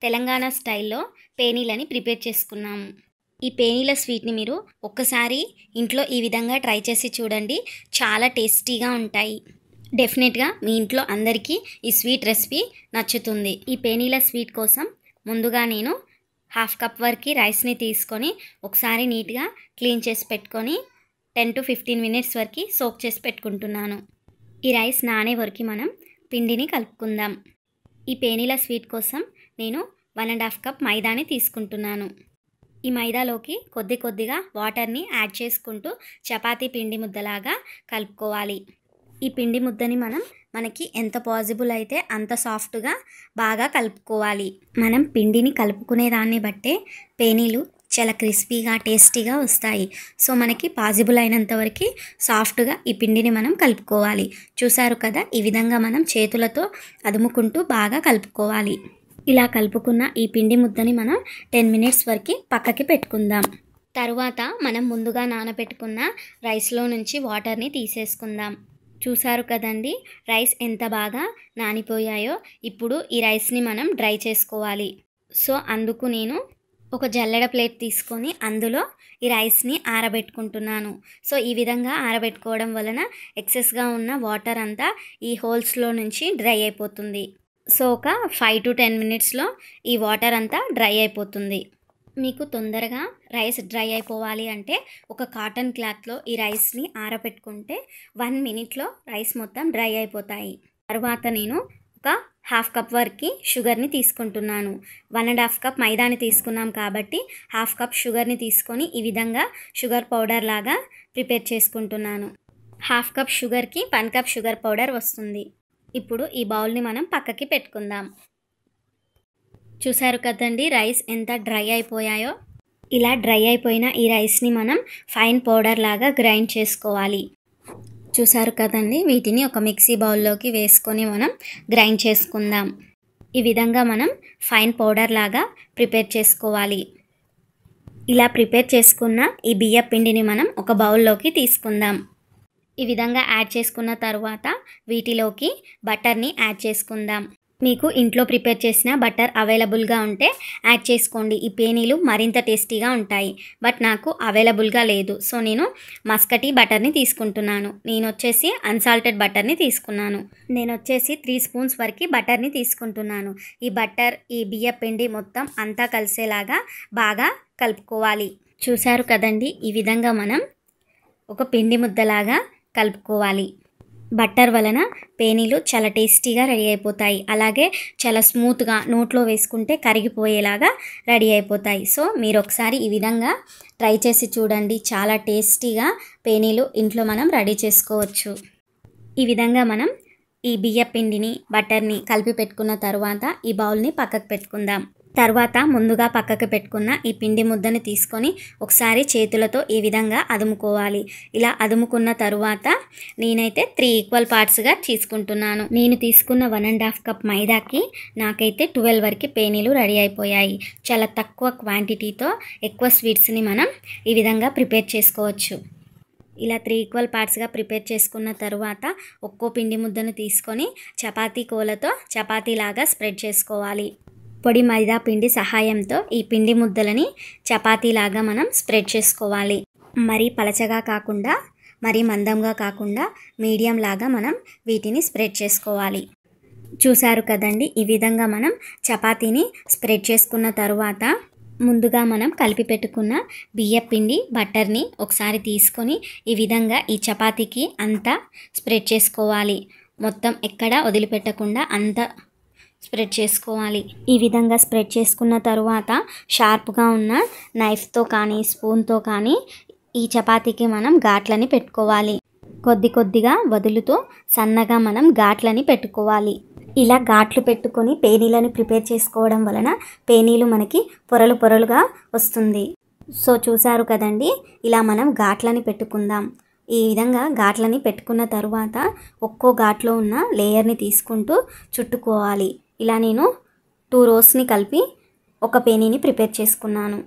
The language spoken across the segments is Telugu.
తెలంగాణ స్టైల్లో పేనీలని ప్రిపేర్ చేసుకున్నాము. ఈ పేనీల స్వీట్ని మీరు ఒక్కసారి ఇంట్లో ఈ విధంగా ట్రై చేసి చూడండి. చాలా టేస్టీగా ఉంటాయి. డెఫినెట్గా మీ ఇంట్లో అందరికీ ఈ స్వీట్ రెసిపీ నచ్చుతుంది. ఈ పేనీల స్వీట్ కోసం ముందుగా నేను 1/2 కప్ వరకు రైస్ని తీసుకొని ఒకసారి నీట్గా క్లీన్ చేసి పెట్టుకొని 10 to 15 మినిట్స్ వరకు సోక్ చేసి పెట్టుకుంటున్నాను. ఈ రైస్ నానే వరకు మనం పిండిని కలుపుకుందాం. ఈ పేనీల స్వీట్ కోసం నేను 1.5 కప్ మైదాని తీసుకుంటున్నాను. ఈ మైదాలోకి కొద్దిగా వాటర్ని యాడ్ చేసుకుంటూ చపాతీ పిండి ముద్దలాగా కలుపుకోవాలి. ఈ పిండి ముద్దని మనకి ఎంత పాసిబుల్ అయితే అంత సాఫ్ట్గా బాగా కలుపుకోవాలి. మనం పిండిని కలుపుకునే దాన్ని బట్టే పేనీలు చాలా క్రిస్పీగా టేస్టీగా వస్తాయి. సో మనకి పాసిబుల్ అయినంత వరకు సాఫ్ట్గా ఈ పిండిని మనం కలుపుకోవాలి. చూసారు కదా, ఈ విధంగా మనం చేతులతో అదుముకుంటూ బాగా కలుపుకోవాలి. ఇలా కలుపుకున్న ఈ పిండి ముద్దని మనం 10 మినిట్స్ వరకు పక్కకి పెట్టుకుందాం. తరువాత మనం ముందుగా నానబెట్టుకున్న రైస్లో నుంచి వాటర్ని తీసేసుకుందాం. చూసారు కదండి, రైస్ ఎంత బాగా నానిపోయాయో. ఇప్పుడు ఈ రైస్ని మనం డ్రై చేసుకోవాలి. సో అందుకు నేను ఒక జల్లెడ ప్లేట్ తీసుకొని అందులో ఈ రైస్ని ఆరబెట్టుకుంటున్నాను. సో ఈ విధంగా ఆరబెట్టుకోవడం వలన ఎక్సెస్గా ఉన్న వాటర్ అంతా ఈ హోల్స్లో నుంచి డ్రై అయిపోతుంది. సో ఒక 5 to 10 మినిట్స్లో ఈ వాటర్ అంతా డ్రై అయిపోతుంది. మీకు తొందరగా రైస్ డ్రై అయిపోవాలి అంటే ఒక కాటన్ క్లాత్లో ఈ రైస్ని ఆరబెట్టుకుంటే 1 మినిట్లో రైస్ మొత్తం డ్రై అయిపోతాయి. తర్వాత నేను ఒక 1/2 కప్ వరకు షుగర్ని తీసుకుంటున్నాను. 1.5 కప్ మైదాని తీసుకున్నాం కాబట్టి 1/2 కప్ షుగర్ని తీసుకొని ఈ విధంగా షుగర్ పౌడర్ లాగా ప్రిపేర్ చేసుకుంటున్నాను. 1/2 కప్ షుగర్కి 1 కప్ షుగర్ పౌడర్ వస్తుంది. ఇప్పుడు ఈ బౌల్ని మనం పక్కకి పెట్టుకుందాం. చూసారు కదండి, రైస్ ఎంత డ్రై అయిపోయాయో. ఇలా డ్రై అయిపోయిన ఈ రైస్ని మనం ఫైన్ పౌడర్ లాగా గ్రైండ్ చేసుకోవాలి. చూసారు కదండి, వీటిని ఒక మిక్సీ బౌల్లోకి వేసుకొని మనం గ్రైండ్ చేసుకుందాం. ఈ విధంగా మనం ఫైన్ పౌడర్ లాగా ప్రిపేర్ చేసుకోవాలి. ఇలా ప్రిపేర్ చేసుకున్న ఈ బియ్య పిండిని మనం ఒక బౌల్లోకి తీసుకుందాం. ఈ విధంగా యాడ్ చేసుకున్న తర్వాత వీటిలోకి బటర్ని యాడ్ చేసుకుందాం. మీకు ఇంట్లో ప్రిపేర్ చేసిన బటర్ అవైలబుల్గా ఉంటే యాడ్ చేసుకోండి. ఈ పేనీలు మరింత టేస్టీగా ఉంటాయి. బట్ నాకు అవైలబుల్గా లేదు, సో నేను మస్కటీ బటర్ని తీసుకుంటున్నాను. నేను వచ్చేసి అన్సాల్టెడ్ బటర్ని తీసుకున్నాను. నేను వచ్చేసి 3 స్పూన్స్ వరకు బటర్ని తీసుకుంటున్నాను. ఈ బటర్ ఈ బియ్య పిండి మొత్తం అంతా కలిసేలాగా బాగా కలుపుకోవాలి. చూసారు కదండి, ఈ విధంగా మనం ఒక పిండి ముద్దలాగా కలుపుకోవాలి. బటర్ వలన పేనీలు చాలా టేస్టీగా రెడీ అయిపోతాయి. అలాగే చాలా స్మూత్గా నోట్లో వేసుకుంటే కరిగిపోయేలాగా రెడీ అయిపోతాయి. సో మీరు ఒకసారి ఈ విధంగా ట్రై చేసి చూడండి. చాలా టేస్టీగా పేనీలు ఇంట్లో మనం రెడీ చేసుకోవచ్చు. ఈ విధంగా మనం ఈ బియ్య పిండిని బటర్ని కలిపి పెట్టుకున్న తర్వాత ఈ బౌల్ని పక్కకు పెట్టుకుందాం. తర్వాత ముందుగా పక్కకు పెట్టుకున్న ఈ పిండి ముద్దని తీసుకొని ఒకసారి చేతులతో ఈ విధంగా అదుముకోవాలి. ఇలా అదుముకున్న తరువాత నేనైతే 3 ఈక్వల్ పార్ట్స్గా తీసుకుంటున్నాను. నేను తీసుకున్న 1.5 కప్ మైదాకి నాకైతే 12 వరకు పేనీలు రెడీ అయిపోయాయి. చాలా తక్కువ క్వాంటిటీతో ఎక్కువ స్వీట్స్ని మనం ఈ విధంగా ప్రిపేర్ చేసుకోవచ్చు. ఇలా 3 ఈక్వల్ పార్ట్స్గా ప్రిపేర్ చేసుకున్న తర్వాత ఒక్కో పిండి ముద్దను తీసుకొని చపాతీ కోలతో చపాతీలాగా స్ప్రెడ్ చేసుకోవాలి. పొడి మైదా పిండి సహాయంతో ఈ పిండి ముద్దలని చపాతీలాగా మనం స్ప్రెడ్ చేసుకోవాలి. మరీ పలచగా కాకుండా మరీ మందంగా కాకుండా మీడియం లాగా మనం వీటిని స్ప్రెడ్ చేసుకోవాలి. చూసారు కదండి, ఈ విధంగా మనం చపాతీని స్ప్రెడ్ చేసుకున్న తరువాత ముందుగా మనం కలిపి పెట్టుకున్న బియ్య పిండి బటర్ని ఒకసారి తీసుకొని ఈ విధంగా ఈ చపాతీకి అంతా స్ప్రెడ్ చేసుకోవాలి. మొత్తం ఎక్కడ వదిలిపెట్టకుండా అంతా స్ప్రెడ్ చేసుకోవాలి. ఈ విధంగా స్ప్రెడ్ చేసుకున్న తరువాత షార్ప్గా ఉన్న నైఫ్తో కానీ స్పూన్తో కానీ ఈ చపాతీకి మనం ఘాట్లని పెట్టుకోవాలి. కొద్దిగా వదులుతూ సన్నగా మనం ఘాట్లని పెట్టుకోవాలి. ఇలా ఘాట్లు పెట్టుకొని పేనీలని ప్రిపేర్ చేసుకోవడం వలన పేనీలు మనకి పొరలుగా వస్తుంది. సో చూసారు కదండి, ఇలా మనం ఘాట్లని పెట్టుకుందాం. ఈ విధంగా ఘాట్లని పెట్టుకున్న తరువాత ఒక్కో ఘాట్లో ఉన్న లేయర్ని తీసుకుంటూ చుట్టుకోవాలి. ఇలా నేను 2 రోస్ని కలిపి ఒక పేనీని ప్రిపేర్ చేసుకున్నాను.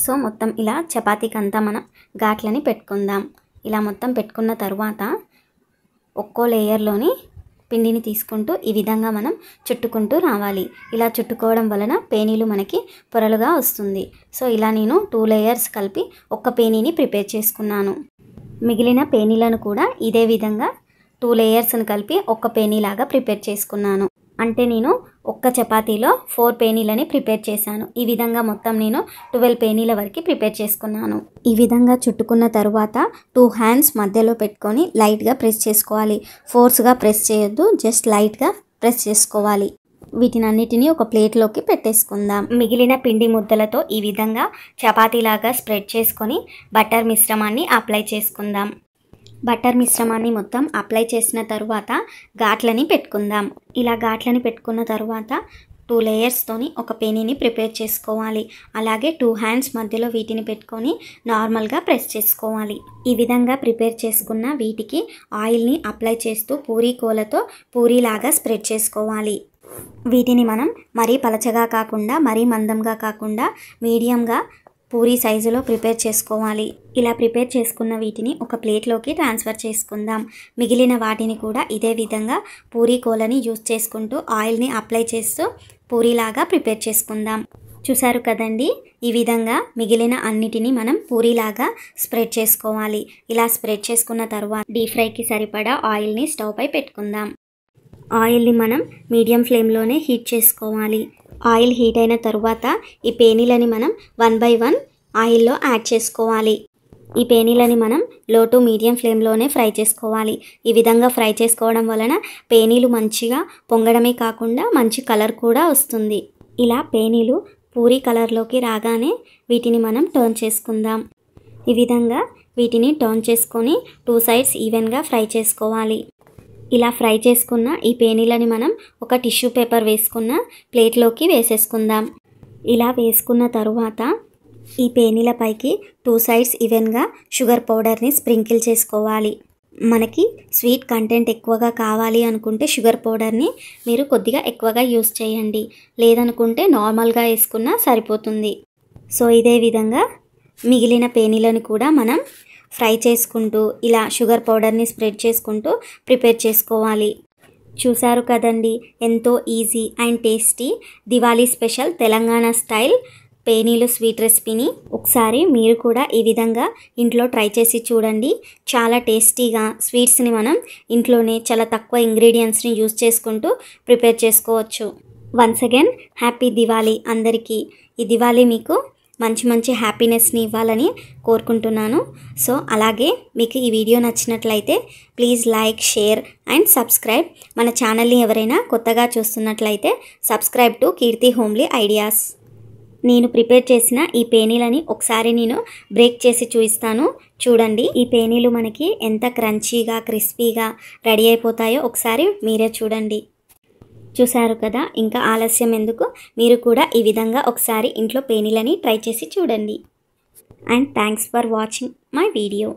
సో మొత్తం ఇలా చపాతీకి అంతా మనం ఘాట్లని పెట్టుకుందాం. ఇలా మొత్తం పెట్టుకున్న తర్వాత ఒక్కో లేయర్లోని పిండిని తీసుకుంటూ ఈ విధంగా మనం చుట్టుకుంటూ రావాలి. ఇలా చుట్టుకోవడం వలన పేనీలు మనకి పొరలుగా వస్తుంది. సో ఇలా నేను 2 లేయర్స్ కలిపి ఒక్క పేనీని ప్రిపేర్ చేసుకున్నాను. మిగిలిన పేనీలను కూడా ఇదే విధంగా 2 లేయర్స్ని కలిపి ఒక్క పేనీలాగా ప్రిపేర్ చేసుకున్నాను. అంటే నేను ఒక్క చపాతీలో 4 పేనీలని ప్రిపేర్ చేశాను. ఈ విధంగా మొత్తం నేను 12 పేనీల వరకు ప్రిపేర్ చేసుకున్నాను. ఈ విధంగా చుట్టుకున్న తరువాత 2 హ్యాండ్స్ మధ్యలో పెట్టుకొని లైట్గా ప్రెస్ చేసుకోవాలి. ఫోర్స్గా ప్రెస్ చేయొద్దు, జస్ట్ లైట్గా ప్రెస్ చేసుకోవాలి. వీటినన్నిటినీ ఒక ప్లేట్లోకి పెట్టేసుకుందాం. మిగిలిన పిండి ముద్దలతో ఈ విధంగా చపాతీలాగా స్ప్రెడ్ చేసుకొని బటర్ మిశ్రమాన్ని అప్లై చేసుకుందాం. బటర్ మిశ్రమాన్ని మొత్తం అప్లై చేసిన తరువాత ఘాట్లని పెట్టుకుందాం. ఇలా ఘాట్లని పెట్టుకున్న తరువాత 2 లేయర్స్తోని ఒక పేనీని ప్రిపేర్ చేసుకోవాలి. అలాగే 2 హ్యాండ్స్ మధ్యలో వీటిని పెట్టుకొని నార్మల్గా ప్రెస్ చేసుకోవాలి. ఈ విధంగా ప్రిపేర్ చేసుకున్న వీటికి ఆయిల్ని అప్లై చేస్తూ పూరీ కోలతో పూరీలాగా స్ప్రెడ్ చేసుకోవాలి. వీటిని మనం మరీ పలచగా కాకుండా మరీ మందంగా కాకుండా మీడియంగా పూరీ సైజులో ప్రిపేర్ చేసుకోవాలి. ఇలా ప్రిపేర్ చేసుకున్న వీటిని ఒక ప్లేట్లోకి ట్రాన్స్ఫర్ చేసుకుందాం. మిగిలిన వాటిని కూడా ఇదే విధంగా పూరీ కోలని యూజ్ చేసుకుంటూ ఆయిల్ని అప్లై చేస్తూ పూరీలాగా ప్రిపేర్ చేసుకుందాం. చూసారు కదండి, ఈ విధంగా మిగిలిన అన్నిటినీ మనం పూరీలాగా స్ప్రెడ్ చేసుకోవాలి. ఇలా స్ప్రెడ్ చేసుకున్న తర్వాత డీప్ ఫ్రైకి సరిపడా ఆయిల్ని స్టవ్ పై పెట్టుకుందాం. ఆయిల్ని మనం మీడియం ఫ్లేమ్లోనే హీట్ చేసుకోవాలి. ఆయిల్ హీట్ అయిన తరువాత ఈ పేనీలని మనం 1 by 1 ఆయిల్లో యాడ్ చేసుకోవాలి. ఈ పేనీలని మనం లో టు మీడియం ఫ్లేమ్లోనే ఫ్రై చేసుకోవాలి. ఈ విధంగా ఫ్రై చేసుకోవడం వలన పేనీలు మంచిగా పొంగడమే కాకుండా మంచి కలర్ కూడా వస్తుంది. ఇలా పేనీలు పూరీ కలర్లోకి రాగానే వీటిని మనం టర్న్ చేసుకుందాం. ఈ విధంగా వీటిని టర్న్ చేసుకొని 2 సైడ్స్ ఈవెన్గా ఫ్రై చేసుకోవాలి. ఇలా ఫ్రై చేసుకున్న ఈ పేనీలని మనం ఒక టిష్యూ పేపర్ వేసుకున్న ప్లేట్లోకి వేసేసుకుందాం. ఇలా వేసుకున్న తరువాత ఈ పేనీల పైకి 2 సైడ్స్ ఈవెన్గా షుగర్ పౌడర్ని స్ప్రింకిల్ చేసుకోవాలి. మనకి స్వీట్ కంటెంట్ ఎక్కువగా కావాలి అనుకుంటే షుగర్ పౌడర్ని మీరు కొద్దిగా ఎక్కువగా యూస్ చేయండి, లేదనుకుంటే నార్మల్గా వేసుకున్నా సరిపోతుంది. సో ఇదే విధంగా మిగిలిన పేనీలను కూడా మనం ఫ్రై చేసుకుంటూ ఇలా షుగర్ పౌడర్ని స్ప్రెడ్ చేసుకుంటూ ప్రిపేర్ చేసుకోవాలి. చూసారు కదండి, ఎంతో easy and tasty Diwali special Telangana style పేనీలు స్వీట్ రెసిపీని ఒకసారి మీరు కూడా ఈ విధంగా ఇంట్లో ట్రై చేసి చూడండి. చాలా టేస్టీగా స్వీట్స్ని మనం ఇంట్లోనే చాలా తక్కువ ఇంగ్రీడియంట్స్ని యూస్ చేసుకుంటూ ప్రిపేర్ చేసుకోవచ్చు. వన్స్ అగైన్ హ్యాపీ దివాళీ అందరికీ. ఈ దివాళీ మీకు మంచి మంచి హ్యాపీనెస్ని ఇవ్వాలని కోరుకుంటున్నాను. సో అలాగే మీకు ఈ వీడియో నచ్చినట్లయితే please like, share and subscribe. మన ఛానల్ని ఎవరైనా కొత్తగా చూస్తున్నట్లయితే subscribe to Keerthi homely ideas. నేను ప్రిపేర్ చేసిన ఈ పేనీలని ఒకసారి నేను బ్రేక్ చేసి చూపిస్తాను. చూడండి, ఈ పేనీలు మనకి ఎంత క్రంచీగా క్రిస్పీగా రెడీ అయిపోతాయో ఒకసారి మీరే చూడండి. చూసారు కదా, ఇంకా ఆలస్యం ఎందుకు, మీరు కూడా ఈ విధంగా ఒకసారి ఇంట్లో పేనీలని ట్రై చేసి చూడండి. And thanks for watching my video.